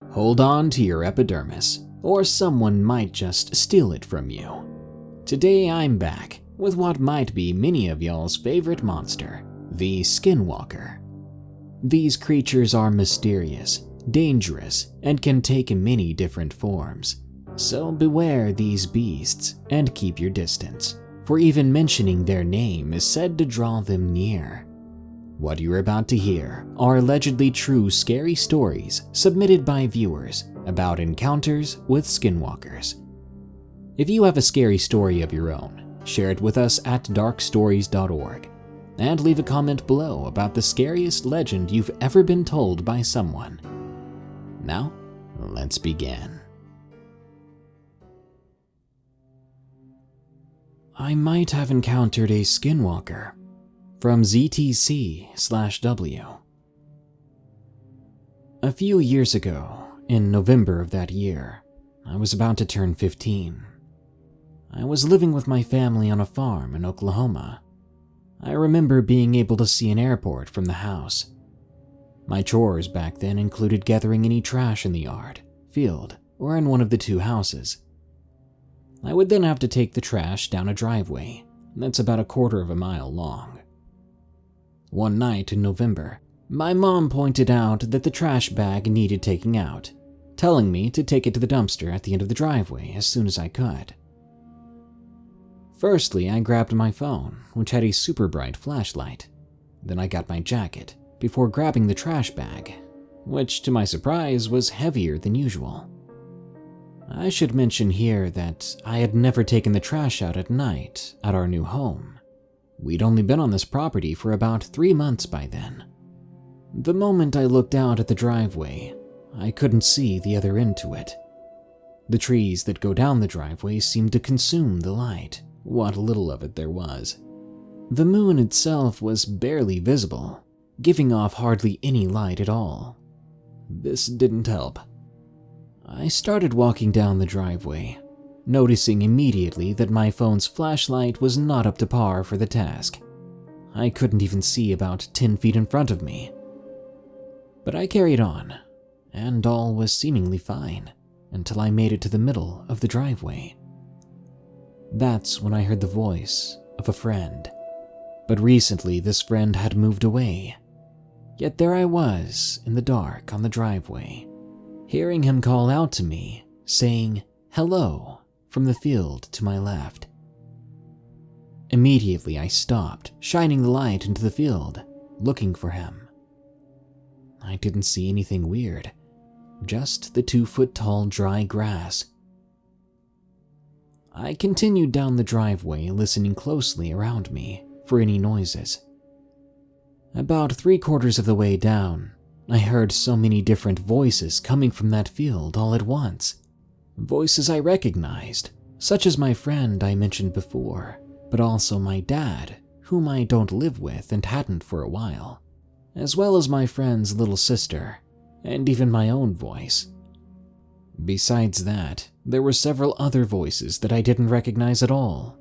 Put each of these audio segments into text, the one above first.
Hold on to your epidermis, or someone might just steal it from you. Today I'm back with what might be many of y'all's favorite monster, the Skinwalker. These creatures are mysterious, dangerous, and can take many different forms. So beware these beasts and keep your distance, for even mentioning their name is said to draw them near. What you're about to hear are allegedly true scary stories submitted by viewers about encounters with skinwalkers. If you have a scary story of your own, share it with us at darkstories.org and leave a comment below about the scariest legend you've ever been told by someone. Now, let's begin. I might have encountered a skinwalker. From ZTC/W. A few years ago, in November of that year, I was about to turn 15. I was living with my family on a farm in Oklahoma. I remember being able to see an airport from the house. My chores back then included gathering any trash in the yard, field, or in one of the two houses. I would then have to take the trash down a driveway that's about a quarter of a mile long. One night in November, my mom pointed out that the trash bag needed taking out, telling me to take it to the dumpster at the end of the driveway as soon as I could. Firstly, I grabbed my phone, which had a super bright flashlight. Then I got my jacket, before grabbing the trash bag, which to my surprise was heavier than usual. I should mention here that I had never taken the trash out at night at our new home. We'd only been on this property for about 3 months by then. The moment I looked out at the driveway, I couldn't see the other end to it. The trees that go down the driveway seemed to consume the light, what little of it there was. The moon itself was barely visible, giving off hardly any light at all. This didn't help. I started walking down the driveway, noticing immediately that my phone's flashlight was not up to par for the task. I couldn't even see about 10 feet in front of me. But I carried on, and all was seemingly fine until I made it to the middle of the driveway. That's when I heard the voice of a friend. But recently this friend had moved away. Yet there I was in the dark on the driveway, hearing him call out to me, saying hello from the field to my left. Immediately I stopped, shining the light into the field, looking for him. I didn't see anything weird, just the 2-foot-tall dry grass. I continued down the driveway, listening closely around me for any noises. About 3/4 of the way down, I heard so many different voices coming from that field all at once. Voices I recognized, such as my friend I mentioned before, but also my dad, whom I don't live with and hadn't for a while, as well as my friend's little sister, and even my own voice. Besides that, there were several other voices that I didn't recognize at all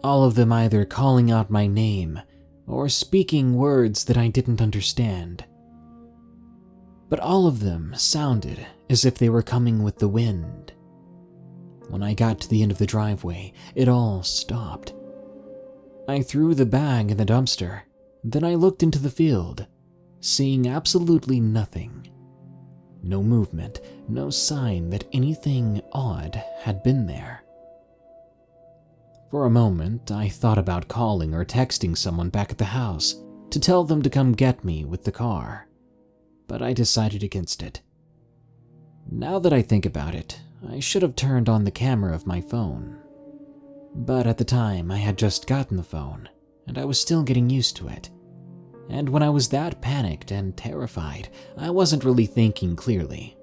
of them either calling out my name or speaking words that I didn't understand. But all of them sounded as if they were coming with the wind. When I got to the end of the driveway, it all stopped. I threw the bag in the dumpster, then I looked into the field, seeing absolutely nothing. No movement, no sign that anything odd had been there. For a moment, I thought about calling or texting someone back at the house to tell them to come get me with the car, but I decided against it. Now that I think about it, I should have turned on the camera of my phone. But at the time, I had just gotten the phone, and I was still getting used to it. And when I was that panicked and terrified, I wasn't really thinking clearly.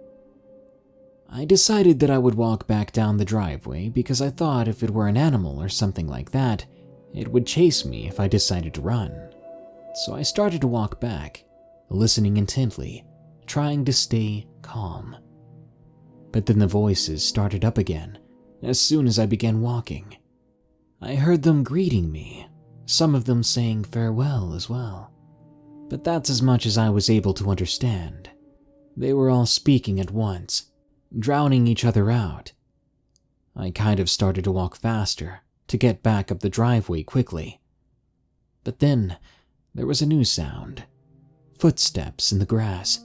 I decided that I would walk back down the driveway because I thought if it were an animal or something like that, it would chase me if I decided to run. So I started to walk back, listening intently, trying to stay calm. But then the voices started up again as soon as I began walking. I heard them greeting me, some of them saying farewell as well. But that's as much as I was able to understand. They were all speaking at once, drowning each other out. I kind of started to walk faster, to get back up the driveway quickly. But then, there was a new sound. Footsteps in the grass.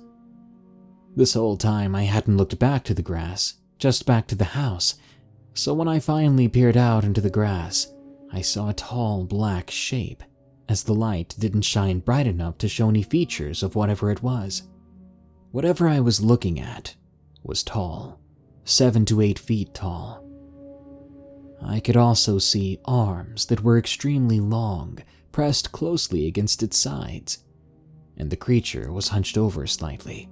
This whole time I hadn't looked back to the grass, just back to the house, so when I finally peered out into the grass, I saw a tall black shape, as the light didn't shine bright enough to show any features of whatever it was. Whatever I was looking at was tall, 7 to 8 feet tall. I could also see arms that were extremely long, pressed closely against its sides, and the creature was hunched over slightly.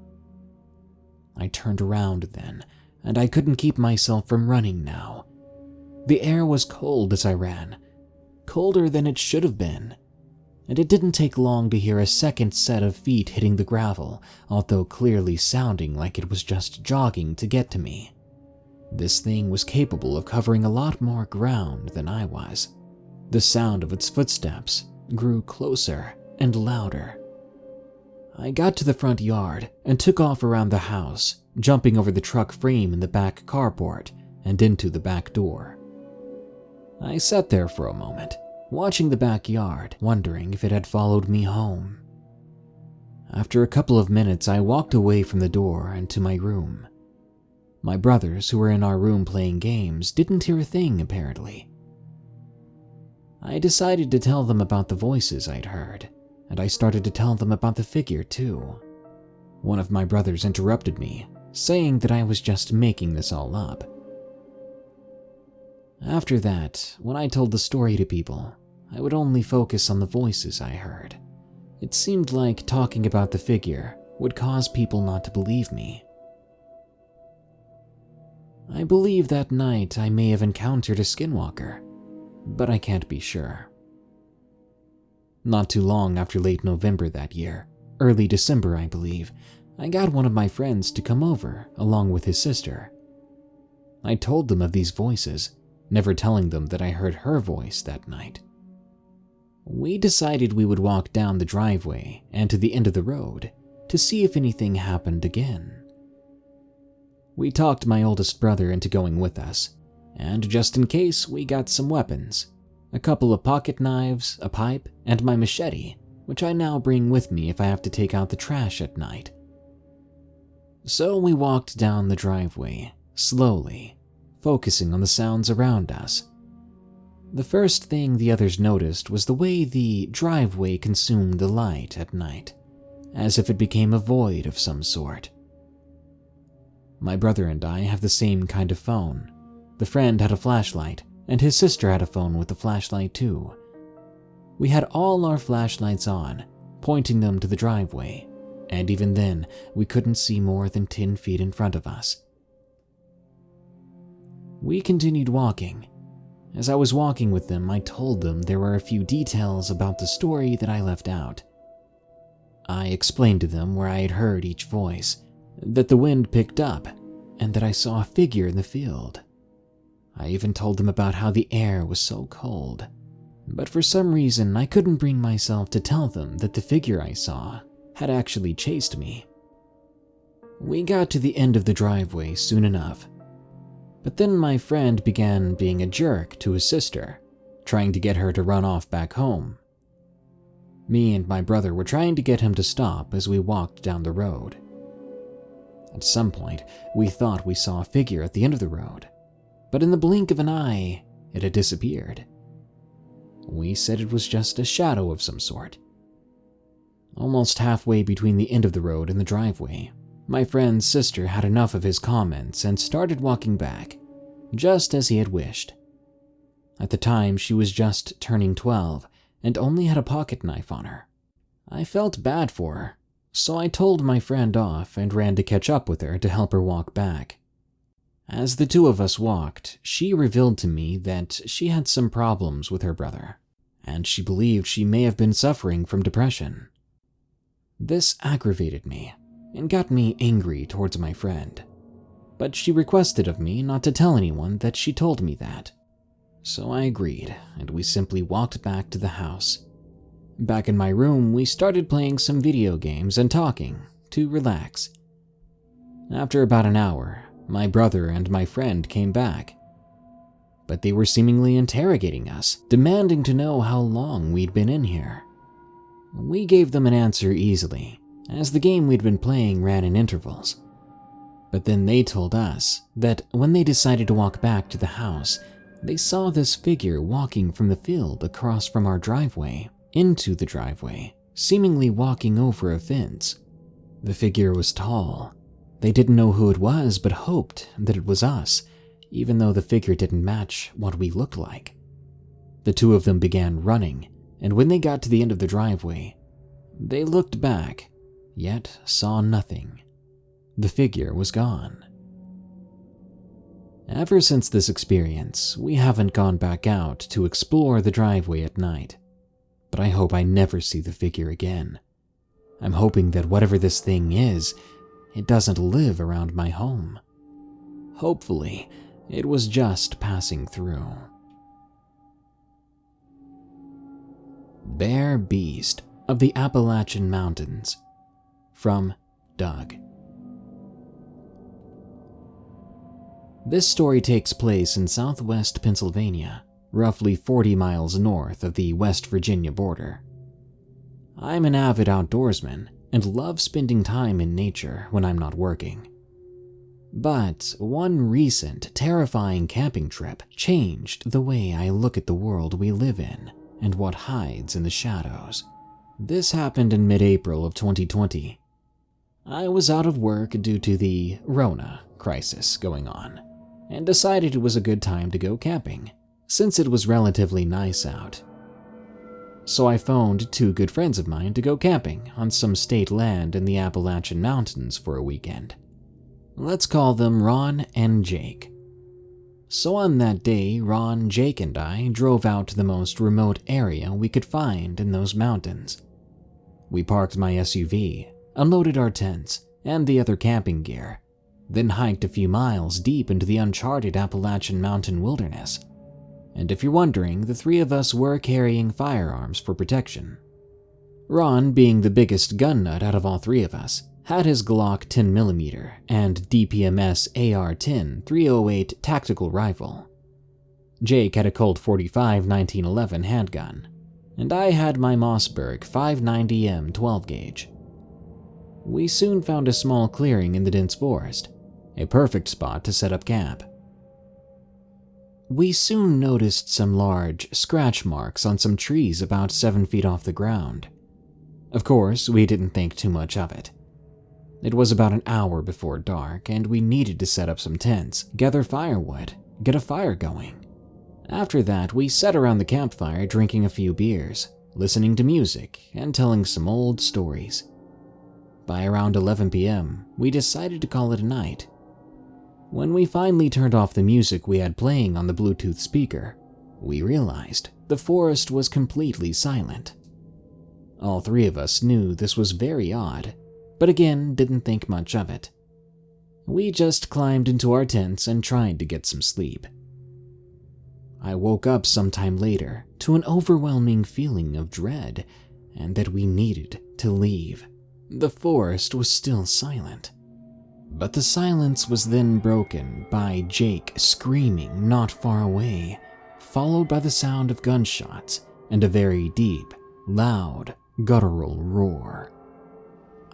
I turned around then, and I couldn't keep myself from running now. The air was cold as I ran, colder than it should have been, and it didn't take long to hear a second set of feet hitting the gravel, although clearly sounding like it was just jogging to get to me. This thing was capable of covering a lot more ground than I was. The sound of its footsteps grew closer and louder. I got to the front yard and took off around the house, jumping over the truck frame in the back carport and into the back door. I sat there for a moment, watching the backyard, wondering if it had followed me home. After a couple of minutes, I walked away from the door and to my room. My brothers, who were in our room playing games, didn't hear a thing apparently. I decided to tell them about the voices I'd heard, and I started to tell them about the figure too. One of my brothers interrupted me, saying that I was just making this all up. After that, when I told the story to people, I would only focus on the voices I heard. It seemed like talking about the figure would cause people not to believe me. I believe that night I may have encountered a skinwalker, but I can't be sure. Not too long after late November that year, early December I believe, I got one of my friends to come over along with his sister. I told them of these voices, never telling them that I heard her voice that night. We decided we would walk down the driveway and to the end of the road to see if anything happened again. We talked my oldest brother into going with us, and just in case, we got some weapons, a couple of pocket knives, a pipe, and my machete, which I now bring with me if I have to take out the trash at night. So we walked down the driveway, slowly, focusing on the sounds around us. The first thing the others noticed was the way the driveway consumed the light at night, as if it became a void of some sort. My brother and I have the same kind of phone. The friend had a flashlight, and his sister had a phone with a flashlight too. We had all our flashlights on, pointing them to the driveway, and even then, we couldn't see more than 10 feet in front of us. We continued walking. As I was walking with them, I told them there were a few details about the story that I left out. I explained to them where I had heard each voice, that the wind picked up, and that I saw a figure in the field. I even told them about how the air was so cold, but for some reason I couldn't bring myself to tell them that the figure I saw had actually chased me. We got to the end of the driveway soon enough, but then my friend began being a jerk to his sister, trying to get her to run off back home. Me and my brother were trying to get him to stop as we walked down the road. At some point, we thought we saw a figure at the end of the road, but in the blink of an eye, it had disappeared. We said it was just a shadow of some sort. Almost halfway between the end of the road and the driveway, my friend's sister had enough of his comments and started walking back, just as he had wished. At the time, she was just turning 12 and only had a pocket knife on her. I felt bad for her, so I told my friend off and ran to catch up with her to help her walk back. As the two of us walked, she revealed to me that she had some problems with her brother, and she believed she may have been suffering from depression. This aggravated me and got me angry towards my friend, but she requested of me not to tell anyone that she told me that. So I agreed, and we simply walked back to the house. Back in my room, we started playing some video games and talking to relax. After about an hour, my brother and my friend came back. But they were seemingly interrogating us, demanding to know how long we'd been in here. We gave them an answer easily, as the game we'd been playing ran in intervals. But then they told us that when they decided to walk back to the house, they saw this figure walking from the field across from our driveway into the driveway, seemingly walking over a fence. The figure was tall. They didn't know who it was, but hoped that it was us, even though the figure didn't match what we looked like. The two of them began running, and when they got to the end of the driveway, they looked back, yet saw nothing. The figure was gone. Ever since this experience, we haven't gone back out to explore the driveway at night, but I hope I never see the figure again. I'm hoping that whatever this thing is, it doesn't live around my home. Hopefully, it was just passing through. Bear Beast of the Appalachian Mountains, from Doug. This story takes place in southwest Pennsylvania, roughly 40 miles north of the West Virginia border. I'm an avid outdoorsman and love spending time in nature when I'm not working. But one recent, terrifying camping trip changed the way I look at the world we live in and what hides in the shadows. This happened in mid-April of 2020. I was out of work due to the Rona crisis going on, and decided it was a good time to go camping, since it was relatively nice out. So I phoned two good friends of mine to go camping on some state land in the Appalachian Mountains for a weekend. Let's call them Ron and Jake. So on that day, Ron, Jake, and I drove out to the most remote area we could find in those mountains. We parked my SUV, unloaded our tents and the other camping gear, then hiked a few miles deep into the uncharted Appalachian mountain wilderness. And if you're wondering, the three of us were carrying firearms for protection. Ron, being the biggest gun nut out of all three of us, had his Glock 10mm and DPMS AR-10 308 tactical rifle. Jake had a Colt 45 1911 handgun, and I had my Mossberg 590M 12-gauge. We soon found a small clearing in the dense forest, a perfect spot to set up camp. We soon noticed some large scratch marks on some trees about 7 feet off the ground. Of course, we didn't think too much of it. It was about an hour before dark, and we needed to set up some tents, gather firewood, get a fire going. After that, we sat around the campfire drinking a few beers, listening to music, and telling some old stories. By around 11 p.m., we decided to call it a night. When we finally turned off the music we had playing on the Bluetooth speaker, we realized the forest was completely silent. All three of us knew this was very odd, but again didn't think much of it. We just climbed into our tents and tried to get some sleep. I woke up sometime later to an overwhelming feeling of dread and that we needed to leave. The forest was still silent. But the silence was then broken by Jake screaming not far away, followed by the sound of gunshots and a very deep, loud, guttural roar.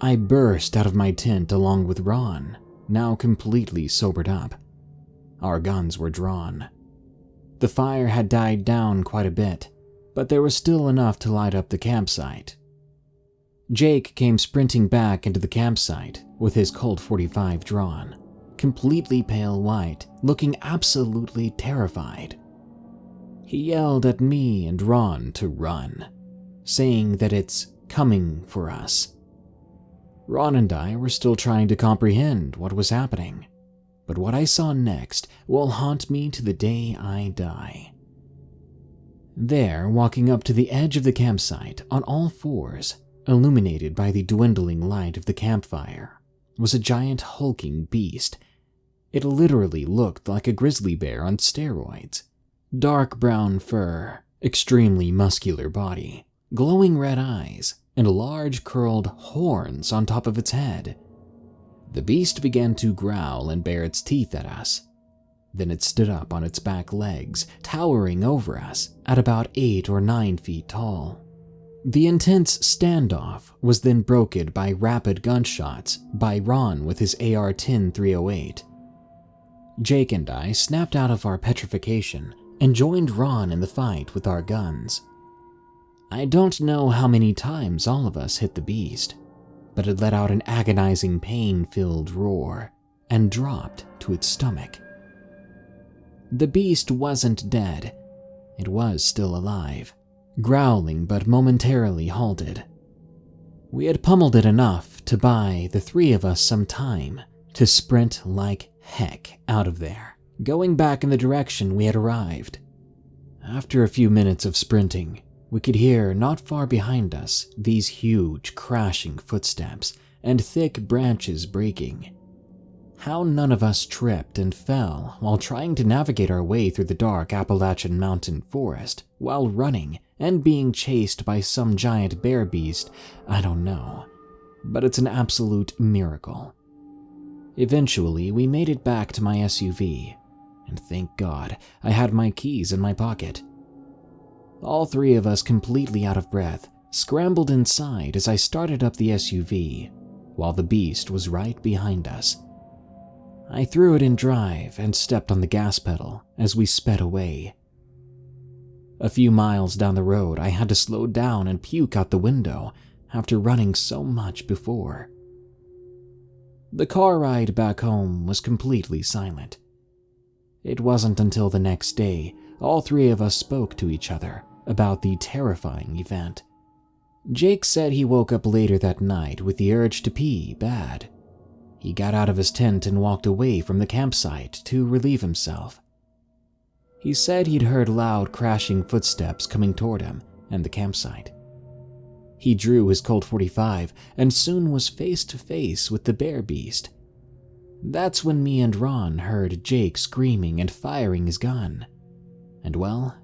I burst out of my tent along with Ron, now completely sobered up. Our guns were drawn. The fire had died down quite a bit, but there was still enough to light up the campsite. Jake came sprinting back into the campsite with his Colt 45 drawn, completely pale white, looking absolutely terrified. He yelled at me and Ron to run, saying that it's coming for us. Ron and I were still trying to comprehend what was happening, but what I saw next will haunt me to the day I die. There, walking up to the edge of the campsite on all fours, illuminated by the dwindling light of the campfire, was a giant hulking beast. It literally looked like a grizzly bear on steroids. Dark brown fur, extremely muscular body, glowing red eyes, and large curled horns on top of its head. The beast began to growl and bare its teeth at us. Then it stood up on its back legs, towering over us at about 8 or 9 feet tall. The intense standoff was then broken by rapid gunshots by Ron with his AR-10 308. Jake and I snapped out of our petrification and joined Ron in the fight with our guns. I don't know how many times all of us hit the beast, but it let out an agonizing pain-filled roar and dropped to its stomach. The beast wasn't dead. It was still alive, growling but momentarily halted. We had pummeled it enough to buy the 3 of us some time to sprint like heck out of there, going back in the direction we had arrived. After a few minutes of sprinting, we could hear not far behind us these huge crashing footsteps and thick branches breaking. How none of us tripped and fell while trying to navigate our way through the dark Appalachian mountain forest while running and being chased by some giant bear beast, I don't know, but it's an absolute miracle. Eventually, we made it back to my SUV, and thank God I had my keys in my pocket. All 3 of us, completely out of breath, scrambled inside as I started up the SUV, while the beast was right behind us. I threw it in drive and stepped on the gas pedal as we sped away. A few miles down the road, I had to slow down and puke out the window after running so much before. The car ride back home was completely silent. It wasn't until the next day all 3 of us spoke to each other about the terrifying event. Jake said he woke up later that night with the urge to pee bad. He got out of his tent and walked away from the campsite to relieve himself. He said he'd heard loud crashing footsteps coming toward him and the campsite. He drew his Colt 45 and soon was face to face with the bear beast. That's when me and Ron heard Jake screaming and firing his gun. And well,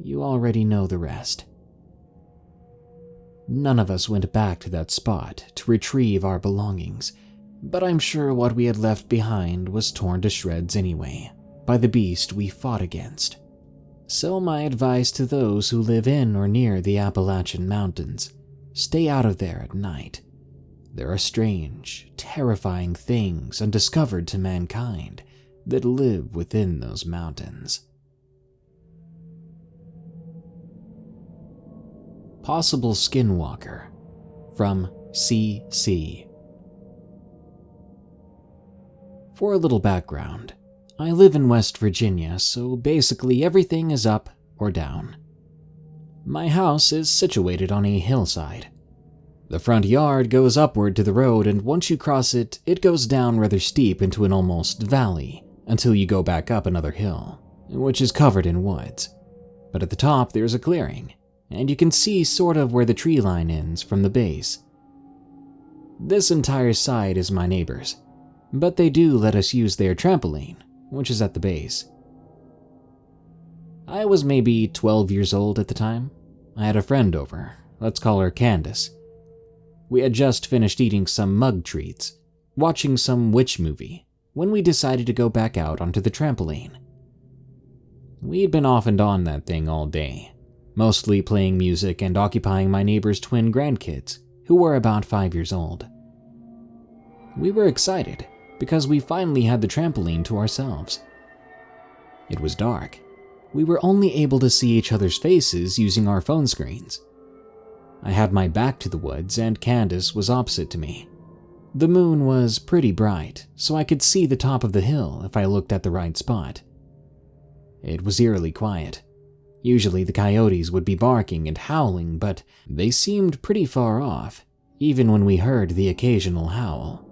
you already know the rest. None of us went back to that spot to retrieve our belongings, but I'm sure what we had left behind was torn to shreds anyway by the beast we fought against. So my advice to those who live in or near the Appalachian Mountains, stay out of there at night. There are strange, terrifying things undiscovered to mankind that live within those mountains. Possible Skinwalker from CC. For a little background, I live in West Virginia, so basically everything is up or down. My house is situated on a hillside. The front yard goes upward to the road, and once you cross it, it goes down rather steep into an almost valley until you go back up another hill, which is covered in woods. But at the top there's a clearing, and you can see sort of where the tree line ends from the base. This entire side is my neighbor's, but they do let us use their trampoline, which is at the base. I was maybe 12 years old at the time. I had a friend over, let's call her Candace. We had just finished eating some mug treats, watching some witch movie, when we decided to go back out onto the trampoline. We'd been off and on that thing all day, mostly playing music and occupying my neighbor's twin grandkids, who were about 5 years old. We were excited because we finally had the trampoline to ourselves. It was dark. We were only able to see each other's faces using our phone screens. I had my back to the woods and Candace was opposite to me. The moon was pretty bright, so I could see the top of the hill if I looked at the right spot. It was eerily quiet. Usually the coyotes would be barking and howling, but they seemed pretty far off, even when we heard the occasional howl.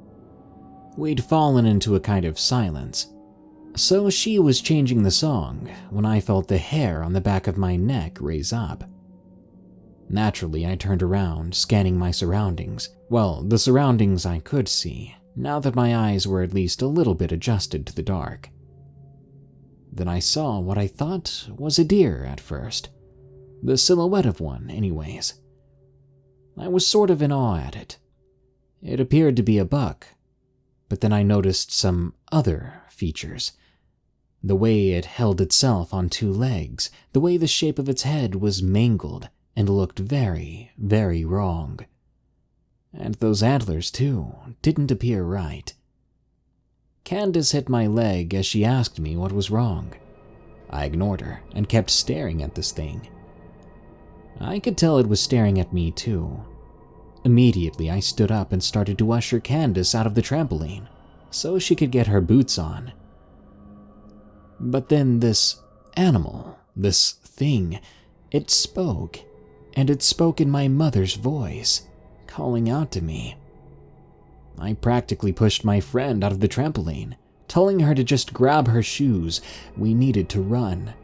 We'd fallen into a kind of silence. So she was changing the song when I felt the hair on the back of my neck raise up. Naturally, I turned around, scanning my surroundings. Well, the surroundings I could see, now that my eyes were at least a little bit adjusted to the dark. Then I saw what I thought was a deer at first. The silhouette of one, anyways. I was sort of in awe at it. It appeared to be a buck, but then I noticed some other features. The way it held itself on two legs, the way the shape of its head was mangled and looked very, very wrong. And those antlers, too, didn't appear right. Candace hit my leg as she asked me what was wrong. I ignored her and kept staring at this thing. I could tell it was staring at me, too. Immediately, I stood up and started to usher Candace out of the trampoline so she could get her boots on. But then this animal, this thing, it spoke, and it spoke in my mother's voice, calling out to me. I practically pushed my friend out of the trampoline, telling her to just grab her shoes. We needed to run.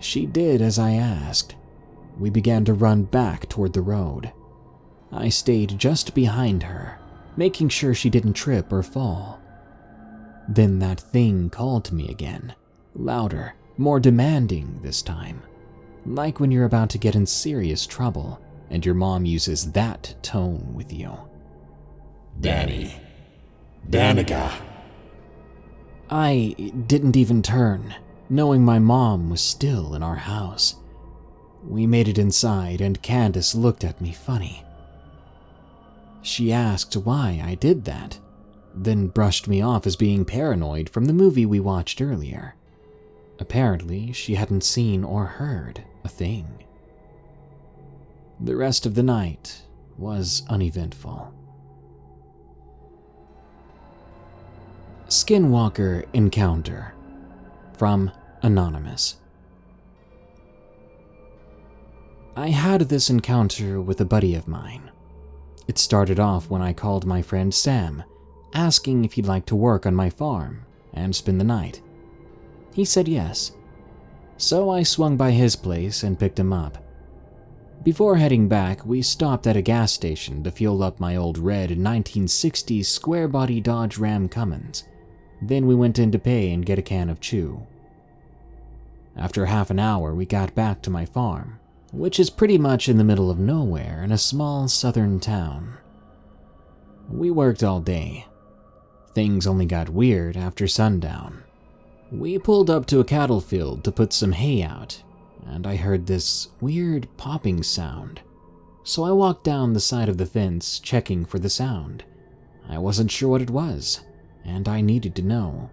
She did as I asked. We began to run back toward the road. I stayed just behind her, making sure she didn't trip or fall. Then that thing called to me again, louder, more demanding this time, like when you're about to get in serious trouble and your mom uses that tone with you. Danny. Danica. I didn't even turn, knowing my mom was still in our house. We made it inside and Candace looked at me funny. She asked why I did that, then brushed me off as being paranoid from the movie we watched earlier. Apparently, she hadn't seen or heard a thing. The rest of the night was uneventful. Skinwalker Encounter from Anonymous. I had this encounter with a buddy of mine. It started off when I called my friend Sam, asking if he'd like to work on my farm and spend the night. He said yes, so I swung by his place and picked him up. Before heading back, we stopped at a gas station to fuel up my old red 1960s square-body Dodge Ram Cummins. Then we went in to pay and get a can of chew. After half an hour, we got back to my farm, which is pretty much in the middle of nowhere in a small southern town. We worked all day. Things only got weird after sundown. We pulled up to a cattle field to put some hay out, and I heard this weird popping sound. So I walked down the side of the fence checking for the sound. I wasn't sure what it was, and I needed to know.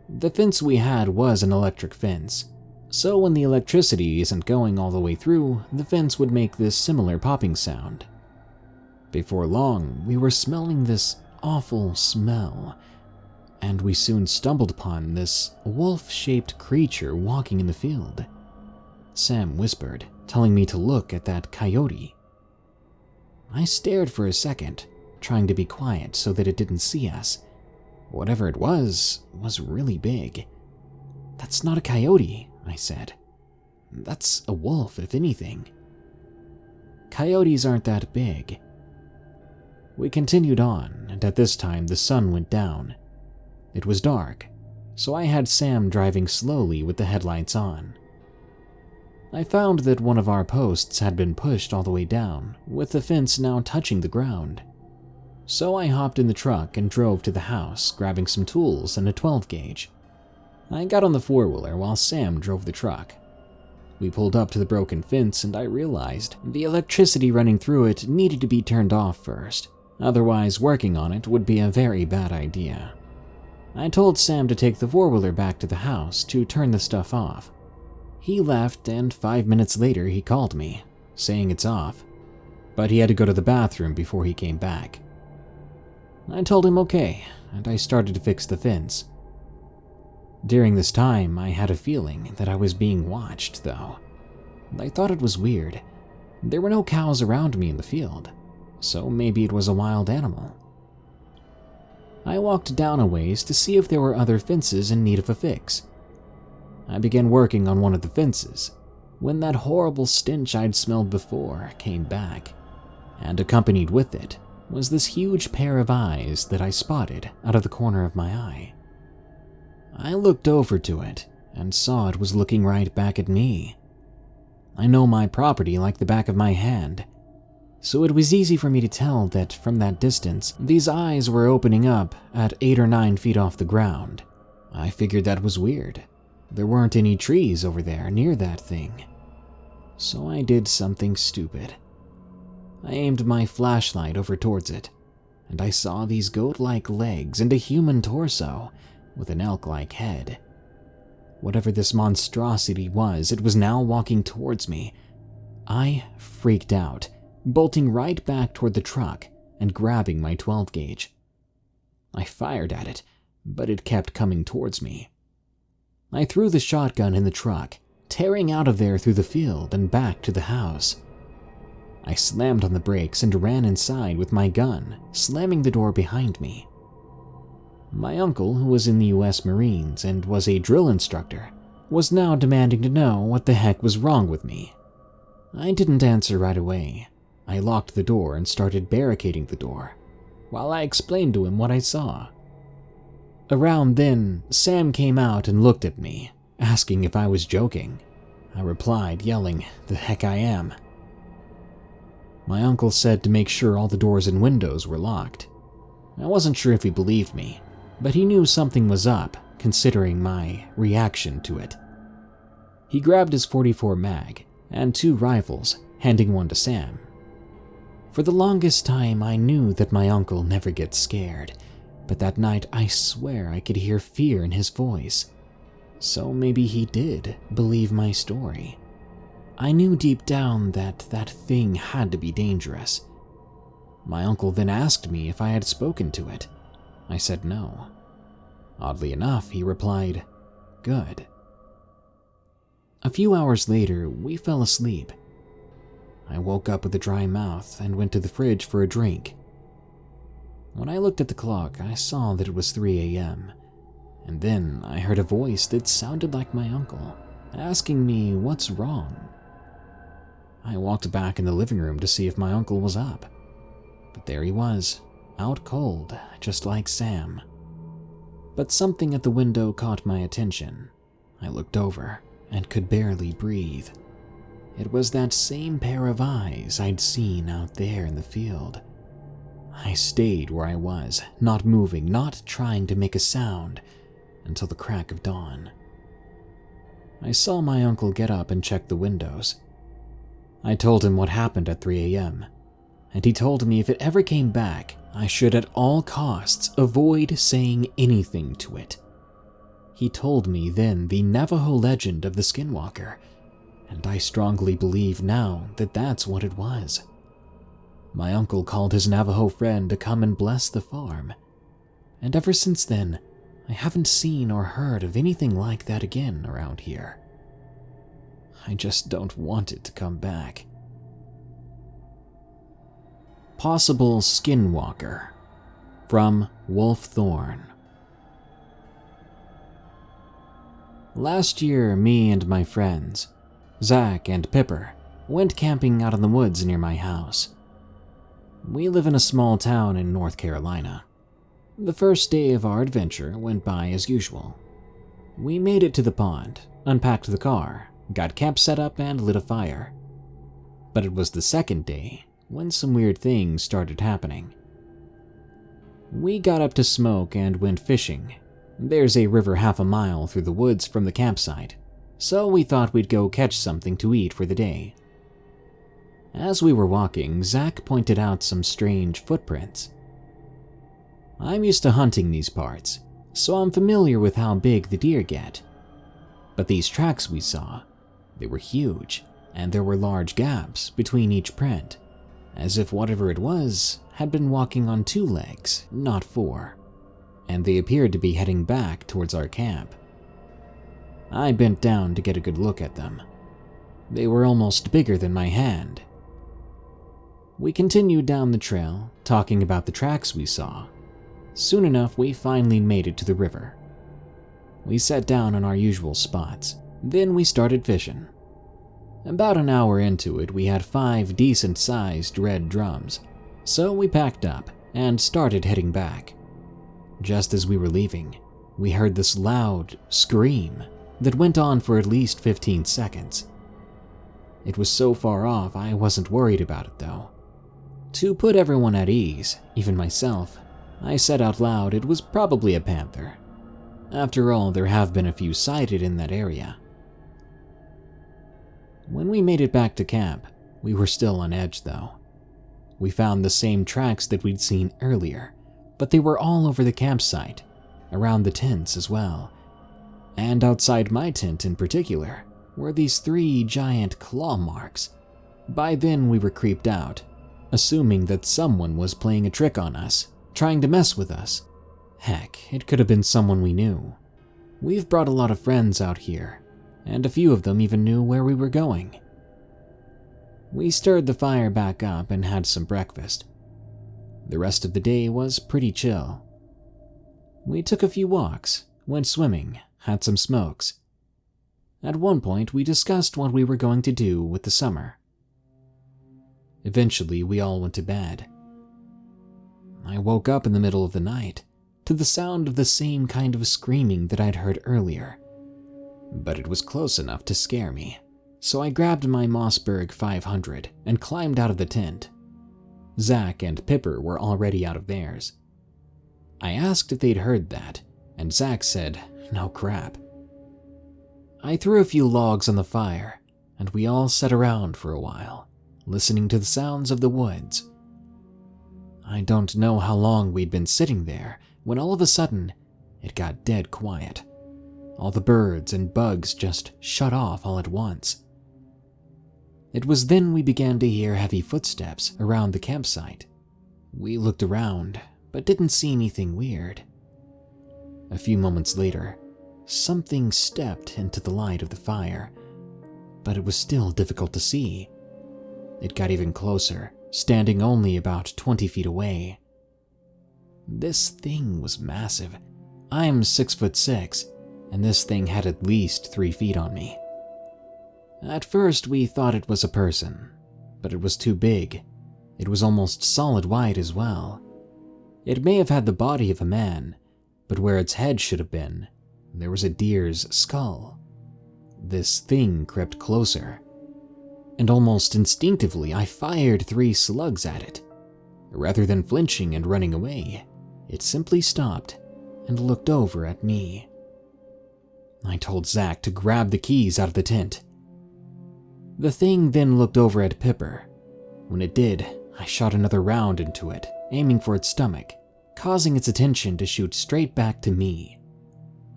The fence we had was an electric fence, so when the electricity isn't going all the way through, the fence would make this similar popping sound. Before long, we were smelling this awful smell, and we soon stumbled upon this wolf-shaped creature walking in the field. Sam whispered, telling me to look at that coyote. I stared for a second, trying to be quiet so that it didn't see us. Whatever it was really big. "That's not a coyote," I said. "That's a wolf, if anything. Coyotes aren't that big." We continued on, and at this time the sun went down. It was dark, so I had Sam driving slowly with the headlights on. I found that one of our posts had been pushed all the way down, with the fence now touching the ground. So I hopped in the truck and drove to the house, grabbing some tools and a 12-gauge. I got on the four-wheeler while Sam drove the truck. We pulled up to the broken fence and I realized the electricity running through it needed to be turned off first. Otherwise, working on it would be a very bad idea. I told Sam to take the four-wheeler back to the house to turn the stuff off. He left, and 5 minutes later he called me, saying it's off, but he had to go to the bathroom before he came back. I told him okay, and I started to fix the fence. During this time, I had a feeling that I was being watched, though. I thought it was weird. There were no cows around me in the field, so maybe it was a wild animal. I walked down a ways to see if there were other fences in need of a fix. I began working on one of the fences when that horrible stench I'd smelled before came back, and accompanied with it was this huge pair of eyes that I spotted out of the corner of my eye. I looked over to it and saw it was looking right back at me. I know my property like the back of my hand. so it was easy for me to tell that from that distance, these eyes were opening up at 8 or 9 feet off the ground. I figured that was weird. There weren't any trees over there near that thing. So I did something stupid. I aimed my flashlight over towards it, and I saw these goat-like legs and a human torso with an elk-like head. Whatever this monstrosity was, it was now walking towards me. I freaked out, bolting right back toward the truck and grabbing my 12 gauge. I fired at it, but it kept coming towards me. I threw the shotgun in the truck, tearing out of there through the field and back to the house. I slammed on the brakes and ran inside with my gun, slamming the door behind me. My uncle, who was in the US Marines and was a drill instructor, was now demanding to know what the heck was wrong with me. I didn't answer right away. I locked the door and started barricading the door, while I explained to him what I saw. Around then, Sam came out and looked at me, asking if I was joking. I replied, yelling, "The heck I am." My uncle said to make sure all the doors and windows were locked. I wasn't sure if he believed me, but he knew something was up, considering my reaction to it. He grabbed his .44 mag and 2 rifles, handing one to Sam. For the longest time, I knew that my uncle never gets scared, but that night I swear I could hear fear in his voice. So maybe he did believe my story. I knew deep down that that thing had to be dangerous. My uncle then asked me if I had spoken to it. I said no. Oddly enough, he replied, "Good." A few hours later, we fell asleep. I woke up with a dry mouth and went to the fridge for a drink. When I looked at the clock, I saw that it was 3 a.m., and then I heard a voice that sounded like my uncle, asking me what's wrong. I walked back in the living room to see if my uncle was up, but there he was, out cold, just like Sam. But something at the window caught my attention. I looked over and could barely breathe. It was that same pair of eyes I'd seen out there in the field. I stayed where I was, not moving, not trying to make a sound, until the crack of dawn. I saw my uncle get up and check the windows. I told him what happened at 3 a.m., and he told me if it ever came back, I should at all costs avoid saying anything to it. He told me then the Navajo legend of the Skinwalker, and I strongly believe now that that's what it was. My uncle called his Navajo friend to come and bless the farm, and ever since then, I haven't seen or heard of anything like that again around here. I just don't want it to come back. Possible Skinwalker from Wolfthorn. Last year, me and my friends, Zach and Pipper, went camping out in the woods near my house. We live in a small town in North Carolina. The first day of our adventure went by as usual. We made it to the pond, unpacked the car, got camp set up, and lit a fire. But it was the second day when some weird things started happening. We got up to smoke and went fishing. There's a river half a mile through the woods from the campsite, so we thought we'd go catch something to eat for the day. As we were walking, Zach pointed out some strange footprints. I'm used to hunting these parts, so I'm familiar with how big the deer get. But these tracks we saw, they were huge, and there were large gaps between each print, as if whatever it was had been walking on 2 legs, not 4, and they appeared to be heading back towards our camp. I bent down to get a good look at them. They were almost bigger than my hand. We continued down the trail, talking about the tracks we saw. Soon enough, we finally made it to the river. We sat down on our usual spots, then we started fishing. About an hour into it, we had 5 decent-sized red drums, so we packed up and started heading back. Just as we were leaving, we heard this loud scream that went on for at least 15 seconds. It was so far off I wasn't worried about it though. To put everyone at ease, even myself, I said out loud it was probably a panther. After all, there have been a few sighted in that area. When we made it back to camp, we were still on edge though. We found the same tracks that we'd seen earlier, but they were all over the campsite, around the tents as well. And outside my tent in particular were these 3 giant claw marks. By then we were creeped out, assuming that someone was playing a trick on us, trying to mess with us. Heck, it could have been someone we knew. We've brought a lot of friends out here, and a few of them even knew where we were going. We stirred the fire back up and had some breakfast. The rest of the day was pretty chill. We took a few walks, went swimming, had some smokes. At one point, we discussed what we were going to do with the summer. Eventually, we all went to bed. I woke up in the middle of the night to the sound of the same kind of screaming that I'd heard earlier, but it was close enough to scare me, so I grabbed my Mossberg 500 and climbed out of the tent. Zach and Pipper were already out of theirs. I asked if they'd heard that, and Zach said, "No crap." I threw a few logs on the fire, and we all sat around for a while, listening to the sounds of the woods. I don't know how long we'd been sitting there when all of a sudden it got dead quiet. All the birds and bugs just shut off all at once. It was then we began to hear heavy footsteps around the campsite. We looked around, but didn't see anything weird. A few moments later, something stepped into the light of the fire, but it was still difficult to see. It got even closer, standing only about 20 feet away. This thing was massive. I'm 6'6", and this thing had at least 3 feet on me. At first, we thought it was a person, but it was too big. It was almost solid white as well. It may have had the body of a man, but where its head should have been, there was a deer's skull. This thing crept closer, and almost instinctively I fired 3 slugs at it. Rather than flinching and running away, it simply stopped and looked over at me. I told Zach to grab the keys out of the tent. The thing then looked over at Pipper. When it did, I shot another round into it, aiming for its stomach, causing its attention to shoot straight back to me.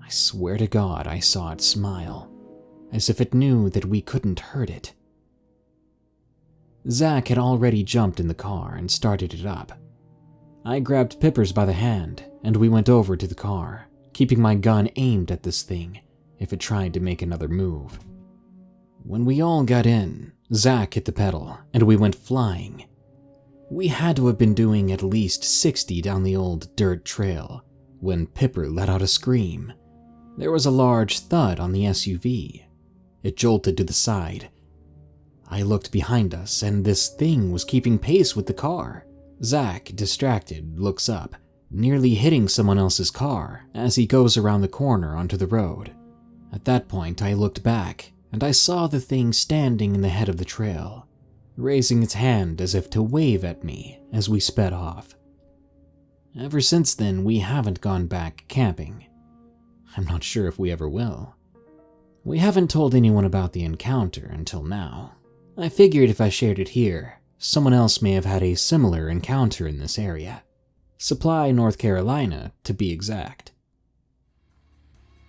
I swear to God I saw it smile, as if it knew that we couldn't hurt it. Zach had already jumped in the car and started it up. I grabbed Pipper's by the hand, and we went over to the car, keeping my gun aimed at this thing if it tried to make another move. When we all got in, Zach hit the pedal, and we went flying. We had to have been doing at least 60 down the old dirt trail when Pipper let out a scream. There was a large thud on the SUV. It jolted to the side. I looked behind us, and this thing was keeping pace with the car. Zach, distracted, looks up, nearly hitting someone else's car as he goes around the corner onto the road. At that point, I looked back, and I saw the thing standing in the head of the trail, raising its hand as if to wave at me as we sped off. Ever since then, we haven't gone back camping. I'm not sure if we ever will. We haven't told anyone about the encounter until now. I figured if I shared it here, someone else may have had a similar encounter in this area. Supply, North Carolina, to be exact.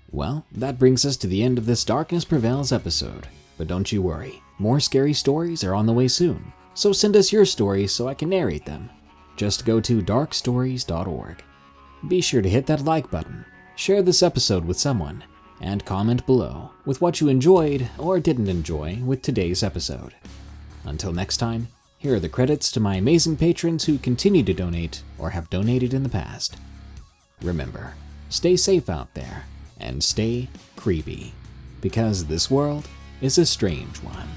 Well, that brings us to the end of this Darkness Prevails episode. But don't you worry, more scary stories are on the way soon. So send us your stories so I can narrate them. Just go to darkstories.org. Be sure to hit that like button, share this episode with someone, and comment below with what you enjoyed or didn't enjoy with today's episode. Until next time, here are the credits to my amazing patrons who continue to donate or have donated in the past. Remember, stay safe out there and stay creepy, because this world is a strange one.